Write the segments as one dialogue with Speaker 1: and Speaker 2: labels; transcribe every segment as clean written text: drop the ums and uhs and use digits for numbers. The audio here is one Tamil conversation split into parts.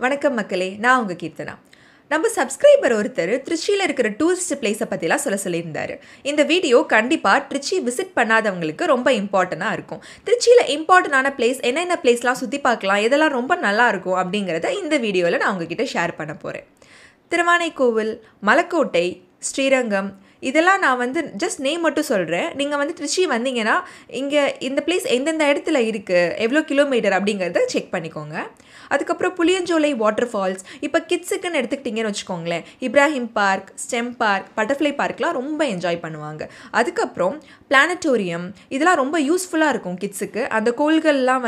Speaker 1: வணக்கம் மக்களே, நான் உங்கள் கீர்த்தனா. நம்ம சப்ஸ்கிரைபர் ஒருத்தர் திருச்சியில் இருக்கிற டூரிஸ்ட் பிளேஸை பற்றிலாம் சொல்லியிருந்தார். இந்த வீடியோ கண்டிப்பாக திருச்சி விசிட் பண்ணாதவங்களுக்கு ரொம்ப இம்பார்ட்டண்ட்டாக இருக்கும். திருச்சியில் இம்பார்ட்டண்டான பிளேஸ் என்னென்ன பிளேஸ்லாம் சுற்றி பார்க்கலாம், எதெல்லாம் ரொம்ப நல்லா இருக்கும் அப்படிங்கிறத இந்த வீடியோவில் நான் உங்ககிட்ட ஷேர் பண்ண போகிறேன். திருவானைக்கோவில், மலைக்கோட்டை, ஸ்ரீரங்கம், இதெல்லாம் நான் ஜஸ்ட் நேம் மட்டும் சொல்கிறேன். நீங்கள் திருச்சி வந்தீங்கன்னா இங்கே இந்த பிளேஸ் எந்தெந்த இடத்துல இருக்குது, எவ்வளோ கிலோமீட்டர் அப்படிங்கிறத செக் பண்ணிக்கோங்க. அதுக்கப்புறம் புளியஞ்சோலை வாட்டர் ஃபால்ஸ், இப்போ கிட்ஸுக்குன்னு எடுத்துக்கிட்டிங்கன்னு வச்சுக்கோங்களேன், Ibrahim park, stem park, butterfly பார்க்லாம் ரொம்ப என்ஜாய் பண்ணுவாங்க. அதுக்கப்புறம் பிளானட்டோரியம், இதெல்லாம் ரொம்ப யூஸ்ஃபுல்லாக இருக்கும் கிட்ஸுக்கு. அந்த கோள்கள்லாம்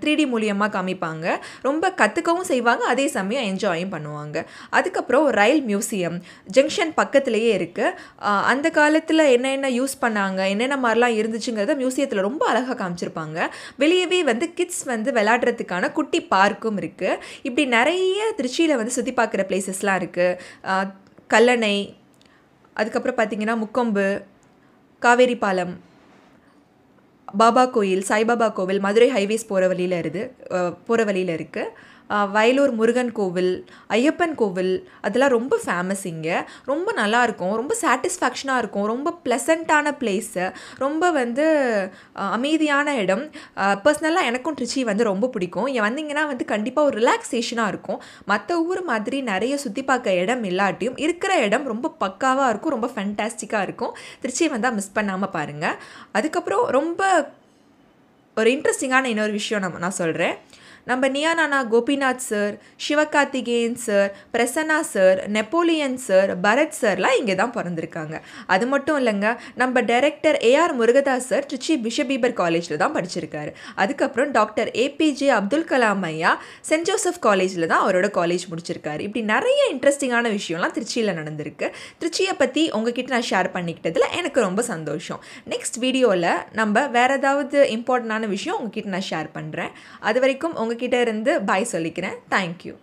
Speaker 1: 3D மூலியமாக காமிப்பாங்க, ரொம்ப கற்றுக்கவும் செய்வாங்க, அதே சமயம் என்ஜாயும் பண்ணுவாங்க. அதுக்கப்புறம் ரயில் மியூசியம் ஜங்ஷன் பக்கத்துலேயே இருக்குது. அந்த காலத்தில் என்னென்ன யூஸ் பண்ணாங்க, என்னென்ன மாதிரிலாம் இருந்துச்சுங்கிறத மியூசியத்தில் ரொம்ப அழகாக காமிச்சிருப்பாங்க. வெளியவே கிட்ஸ் விளையாடுறதுக்கான குட்டி பார்க்கும் இருக்குது. இப்படி நிறைய திருச்சியில் சுற்றி பார்க்குற பிளேசஸ்லாம் இருக்குது. கல்லணை, அதுக்கப்புறம் பார்த்திங்கன்னா முக்கொம்பு, காவேரி பாலம், பாபா கோயில், சாய்பாபா கோவில் மதுரை ஹைவேஸ் போகிற வழியில் இருக்குது. வயலூர் முருகன் கோவில், ஐயப்பன் கோவில், அதெல்லாம் ரொம்ப ஃபேமஸ். இங்கே ரொம்ப நல்லாயிருக்கும், ரொம்ப சாட்டிஸ்ஃபேக்ஷனாக இருக்கும், ரொம்ப ப்ளசண்ட்டான பிளேஸு, ரொம்ப அமைதியான இடம். பர்சனலாக எனக்கும் திருச்சி ரொம்ப பிடிக்கும். இங்கே வந்தீங்கன்னா கண்டிப்பாக ஒரு ரிலாக்ஸேஷனாக இருக்கும். மற்ற ஊர் மாதிரி நிறைய சுற்றி பார்க்க இடம் இல்லாட்டியும் இருக்கிற இடம் ரொம்ப பக்காவாக இருக்கும், ரொம்ப ஃபேண்டாஸ்டிக்காக இருக்கும். திருச்சி வந்தால் மிஸ் பண்ணாமல் பாருங்கள். அதுக்கப்புறம் ரொம்ப ஒரு இன்ட்ரெஸ்டிங்கான இன்னொரு விஷயம் நான் சொல்கிறேன். நம்ம Neeya Naana Gopinath sir, Sivakarthikeyan sir, Prasanna sir, Napoleon sir, Bharath சார்லாம் இங்கே தான் பிறந்திருக்காங்க. அது மட்டும் இல்லைங்க, நம்ம director AR Murugadoss sir Trichy Bishop Heber காலேஜில் தான் படிச்சிருக்காரு. அதுக்கப்புறம் டாக்டர் ஏபிஜே அப்துல் கலாம் ஐயா சென்ட் ஜோசப் காலேஜில் தான் அவரோட காலேஜ் முடிச்சிருக்காரு. இப்படி நிறைய இன்ட்ரெஸ்டிங்கான விஷயம்லாம் திருச்சியில் நடந்திருக்கு. திருச்சியை பற்றி உங்ககிட்ட நான் ஷேர் பண்ணிக்கிட்டதில் எனக்கு ரொம்ப சந்தோஷம். நெக்ஸ்ட் வீடியோவில் நம்ம வேறு ஏதாவது இம்பார்ட்டண்டான விஷயம் உங்ககிட்ட நான் ஷேர் பண்ணுறேன். அது வரைக்கும் உங்ககிட்ட இருந்து பாய் சொல்லிக்கிறேன். தேங்க்யூ.